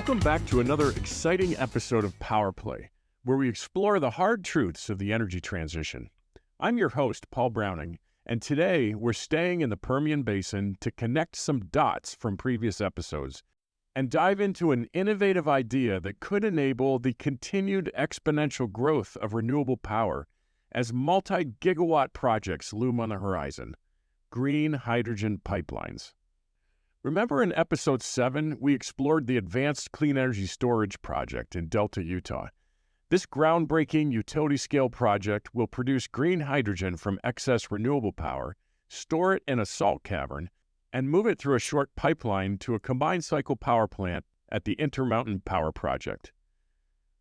Welcome back to another exciting episode of Power Play, where we explore the hard truths of the energy transition. I'm your host, Paul Browning, and today we're staying in the Permian Basin to connect some dots from previous episodes and dive into an innovative idea that could enable the continued exponential growth of renewable power as multi-gigawatt projects loom on the horizon: green hydrogen pipelines. Remember in Episode 7, we explored the Advanced Clean Energy Storage Project in Delta, Utah. This groundbreaking utility-scale project will produce green hydrogen from excess renewable power, store it in a salt cavern, and move it through a short pipeline to a combined-cycle power plant at the Intermountain Power Project.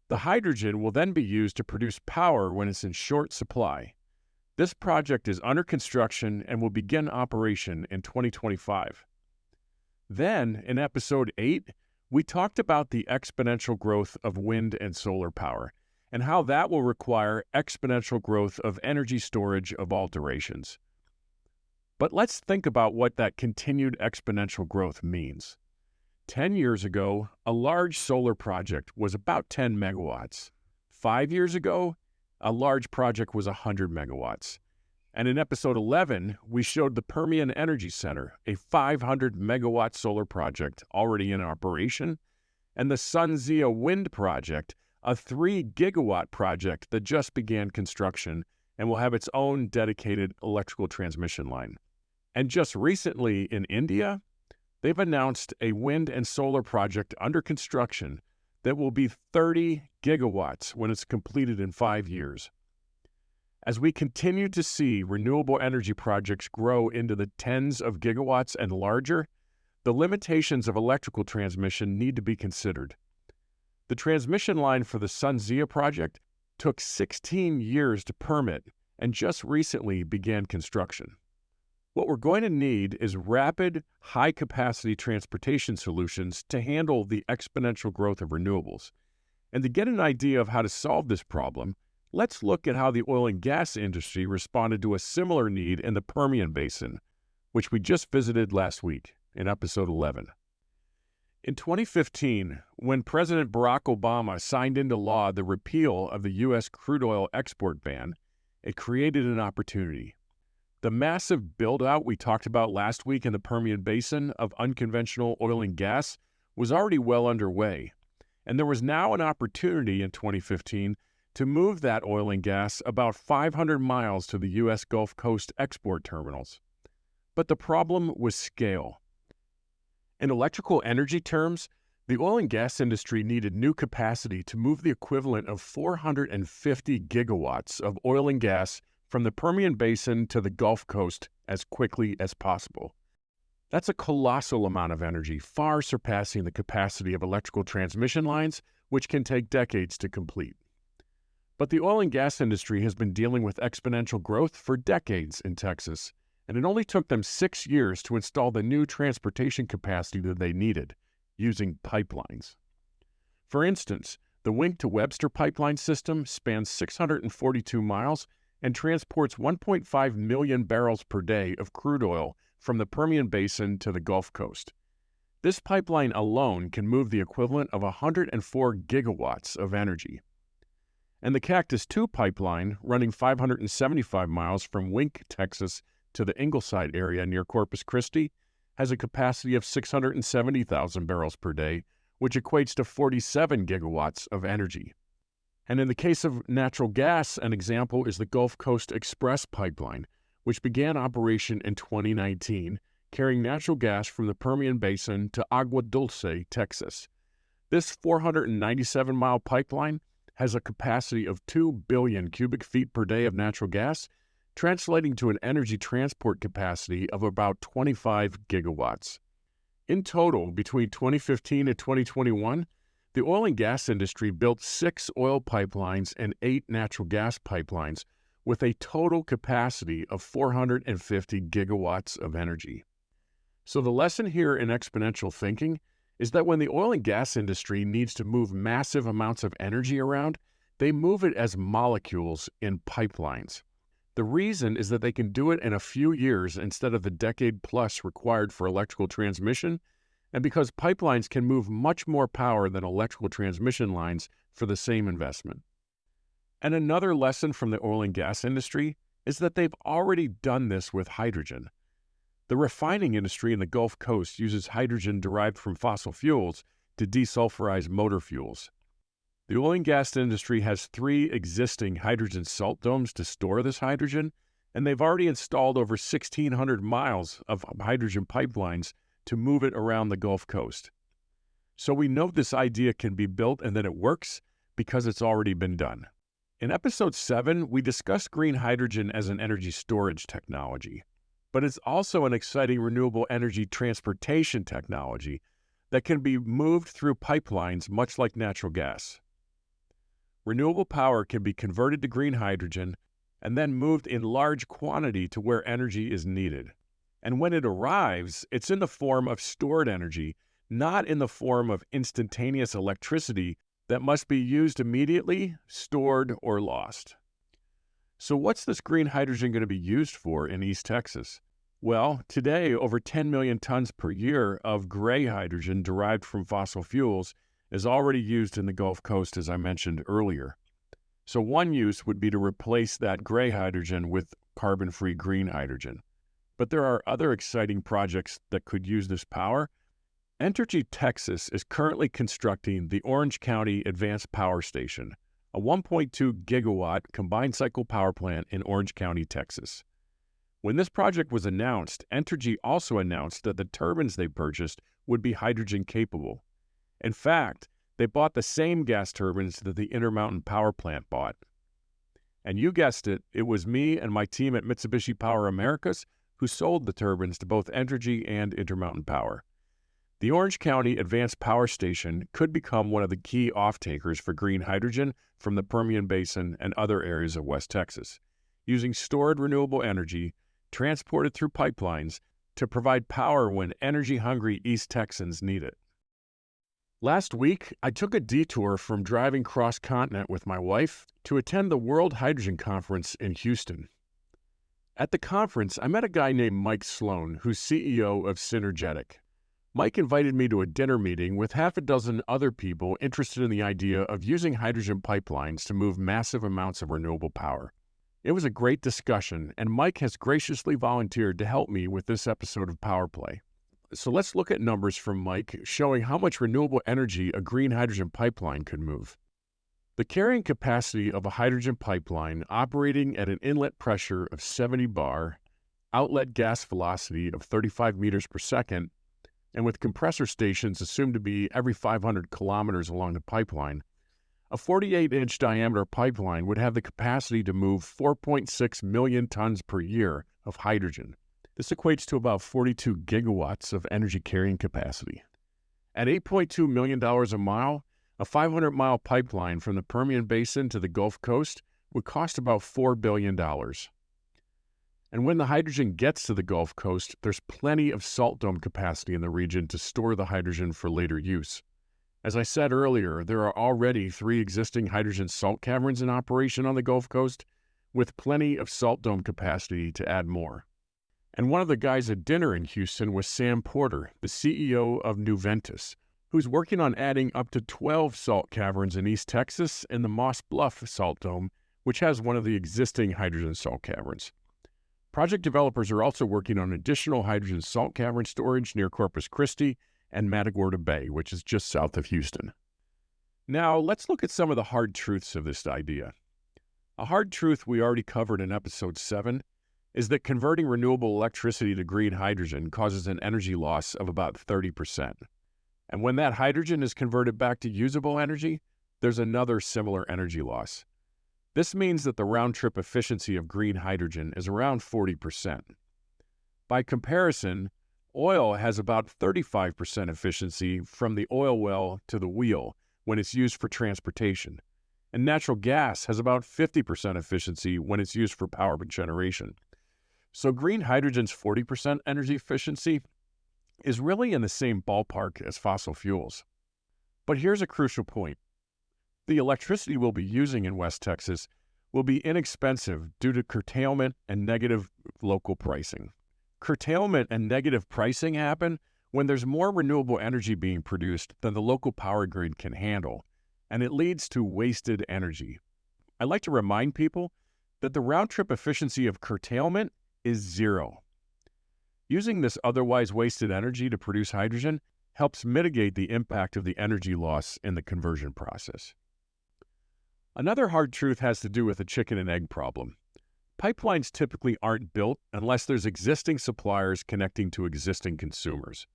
The hydrogen will then be used to produce power when it's in short supply. This project is under construction and will begin operation in 2025. Then, in Episode 8, we talked about the exponential growth of wind and solar power and how that will require exponential growth of energy storage of all durations. But let's think about what that continued exponential growth means. 10 years ago, a large solar project was about 10 megawatts. 5 years ago, a large project was 100 megawatts. And in Episode 11, we showed the Permian Energy Center, a 500-megawatt solar project already in operation, and the SunZia Wind Project, a 3-gigawatt project that just began construction and will have its own dedicated electrical transmission line. And just recently in India, they've announced a wind and solar project under construction that will be 30 gigawatts when it's completed in 5 years. As we continue to see renewable energy projects grow into the tens of gigawatts and larger, the limitations of electrical transmission need to be considered. The transmission line for the SunZia project took 16 years to permit and just recently began construction. What we're going to need is rapid, high-capacity transportation solutions to handle the exponential growth of renewables. And to get an idea of how to solve this problem, let's look at how the oil and gas industry responded to a similar need in the Permian Basin, which we just visited last week in Episode 11. In 2015, when President Barack Obama signed into law the repeal of the U.S. crude oil export ban, it created an opportunity. The massive build-out we talked about last week in the Permian Basin of unconventional oil and gas was already well underway, and there was now an opportunity in 2015 to move that oil and gas about 500 miles to the U.S. Gulf Coast export terminals. But the problem was scale. In electrical energy terms, the oil and gas industry needed new capacity to move the equivalent of 450 gigawatts of oil and gas from the Permian Basin to the Gulf Coast as quickly as possible. That's a colossal amount of energy, far surpassing the capacity of electrical transmission lines, which can take decades to complete. But the oil and gas industry has been dealing with exponential growth for decades in Texas, and it only took them 6 years to install the new transportation capacity that they needed, using pipelines. For instance, the Wink to Webster pipeline system spans 642 miles and transports 1.5 million barrels per day of crude oil from the Permian Basin to the Gulf Coast. This pipeline alone can move the equivalent of 104 gigawatts of energy. And the Cactus II pipeline, running 575 miles from Wink, Texas, to the Ingleside area near Corpus Christi, has a capacity of 670,000 barrels per day, which equates to 47 gigawatts of energy. And in the case of natural gas, an example is the Gulf Coast Express pipeline, which began operation in 2019, carrying natural gas from the Permian Basin to Agua Dulce, Texas. This 497-mile pipeline has a capacity of 2 billion cubic feet per day of natural gas, translating to an energy transport capacity of about 25 gigawatts. In total, between 2015 and 2021, the oil and gas industry built 6 oil pipelines and 8 natural gas pipelines with a total capacity of 450 gigawatts of energy. So the lesson here in exponential thinking is that when the oil and gas industry needs to move massive amounts of energy around, they move it as molecules in pipelines. The reason is that they can do it in a few years instead of the decade plus required for electrical transmission, and because pipelines can move much more power than electrical transmission lines for the same investment. And another lesson from the oil and gas industry is that they've already done this with hydrogen. The refining industry in the Gulf Coast uses hydrogen derived from fossil fuels to desulfurize motor fuels. The oil and gas industry has 3 existing hydrogen salt domes to store this hydrogen, and they've already installed over 1,600 miles of hydrogen pipelines to move it around the Gulf Coast. So we know this idea can be built and that it works because it's already been done. In episode 7, we discussed green hydrogen as an energy storage technology, but it's also an exciting renewable energy transportation technology that can be moved through pipelines much like natural gas. Renewable power can be converted to green hydrogen and then moved in large quantity to where energy is needed. And when it arrives, it's in the form of stored energy, not in the form of instantaneous electricity that must be used immediately, stored, or lost. So what's this green hydrogen going to be used for in East Texas? Well, today, over 10 million tons per year of gray hydrogen derived from fossil fuels is already used in the Gulf Coast, as I mentioned earlier. So one use would be to replace that gray hydrogen with carbon-free green hydrogen. But there are other exciting projects that could use this power. Entergy Texas is currently constructing the Orange County Advanced Power Station, a 1.2 gigawatt combined cycle power plant in Orange County, Texas. When this project was announced, Entergy also announced that the turbines they purchased would be hydrogen capable. In fact, they bought the same gas turbines that the Intermountain Power Plant bought. And you guessed it, it was me and my team at Mitsubishi Power Americas who sold the turbines to both Entergy and Intermountain Power. The Orange County Advanced Power Station could become one of the key off-takers for green hydrogen from the Permian Basin and other areas of West Texas, using stored renewable energy transported through pipelines to provide power when energy-hungry East Texans need it. Last week, I took a detour from driving cross-continent with my wife to attend the World Hydrogen Conference in Houston. At the conference, I met a guy named Mike Sloan, who's CEO of Synergetic. Mike invited me to a dinner meeting with half a dozen other people interested in the idea of using hydrogen pipelines to move massive amounts of renewable power. It was a great discussion, and Mike has graciously volunteered to help me with this episode of Power Play. So let's look at numbers from Mike showing how much renewable energy a green hydrogen pipeline could move. The carrying capacity of a hydrogen pipeline operating at an inlet pressure of 70 bar, outlet gas velocity of 35 meters per second, and with compressor stations assumed to be every 500 kilometers along the pipeline, a 48-inch diameter pipeline would have the capacity to move 4.6 million tons per year of hydrogen. This equates to about 42 gigawatts of energy carrying capacity. At $8.2 million a mile, a 500-mile pipeline from the Permian Basin to the Gulf Coast would cost about $4 billion. And when the hydrogen gets to the Gulf Coast, there's plenty of salt dome capacity in the region to store the hydrogen for later use. As I said earlier, there are already 3 existing hydrogen salt caverns in operation on the Gulf Coast, with plenty of salt dome capacity to add more. And one of the guys at dinner in Houston was Sam Porter, the CEO of Nuventus, who's working on adding up to 12 salt caverns in East Texas and the Moss Bluff Salt Dome, which has one of the existing hydrogen salt caverns. Project developers are also working on additional hydrogen salt cavern storage near Corpus Christi and Matagorda Bay, which is just south of Houston. Now, let's look at some of the hard truths of this idea. A hard truth we already covered in episode 7 is that converting renewable electricity to green hydrogen causes an energy loss of about 30%. And when that hydrogen is converted back to usable energy, there's another similar energy loss. This means that the round-trip efficiency of green hydrogen is around 40%. By comparison, oil has about 35% efficiency from the oil well to the wheel when it's used for transportation, and natural gas has about 50% efficiency when it's used for power generation. So green hydrogen's 40% energy efficiency is really in the same ballpark as fossil fuels. But here's a crucial point. The electricity we'll be using in West Texas will be inexpensive due to curtailment and negative local pricing. Curtailment and negative pricing happen when there's more renewable energy being produced than the local power grid can handle, and it leads to wasted energy. I like to remind people that the round-trip efficiency of curtailment is 0. Using this otherwise wasted energy to produce hydrogen helps mitigate the impact of the energy loss in the conversion process. Another hard truth has to do with the chicken and egg problem. Pipelines typically aren't built unless there's existing suppliers connecting to existing consumers.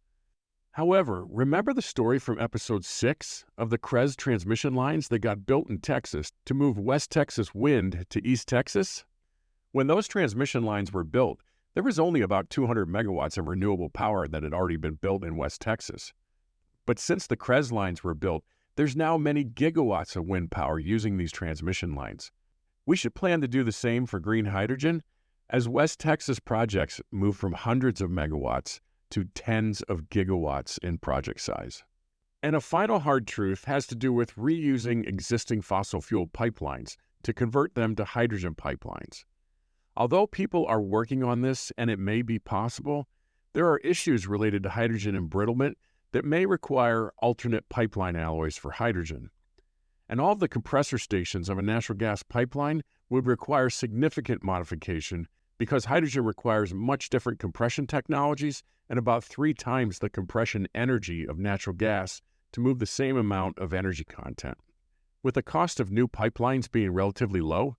However, remember the story from episode 6 of the CREZ transmission lines that got built in Texas to move West Texas wind to East Texas? When those transmission lines were built, there was only about 200 megawatts of renewable power that had already been built in West Texas. But since the CREZ lines were built, there's now many gigawatts of wind power using these transmission lines. We should plan to do the same for green hydrogen as West Texas projects move from hundreds of megawatts to tens of gigawatts in project size. And a final hard truth has to do with reusing existing fossil fuel pipelines to convert them to hydrogen pipelines. Although people are working on this and it may be possible, there are issues related to hydrogen embrittlement that may require alternate pipeline alloys for hydrogen. And all of the compressor stations of a natural gas pipeline would require significant modification because hydrogen requires much different compression technologies and about 3 times the compression energy of natural gas to move the same amount of energy content. With the cost of new pipelines being relatively low,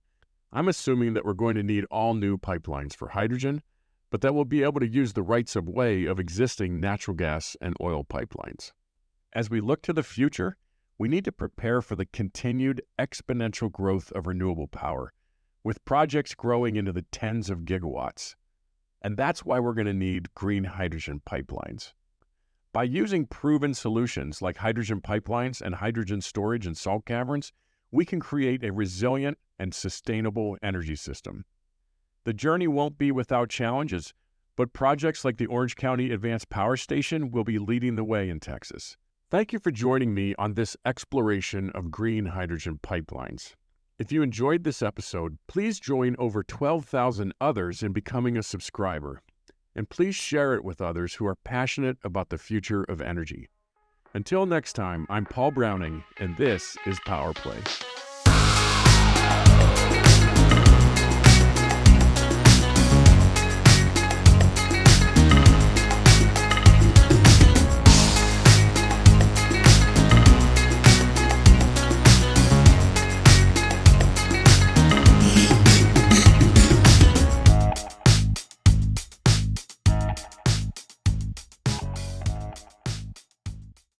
I'm assuming that we're going to need all new pipelines for hydrogen, but that we'll be able to use the rights of way of existing natural gas and oil pipelines. As we look to the future, we need to prepare for the continued exponential growth of renewable power, with projects growing into the tens of gigawatts. And that's why we're going to need green hydrogen pipelines. By using proven solutions like hydrogen pipelines and hydrogen storage in salt caverns, we can create a resilient and sustainable energy system. The journey won't be without challenges, but projects like the Orange County Advanced Power Station will be leading the way in Texas. Thank you for joining me on this exploration of green hydrogen pipelines. If you enjoyed this episode, please join over 12,000 others in becoming a subscriber, and please share it with others who are passionate about the future of energy. Until next time, I'm Paul Browning, and this is Power Play.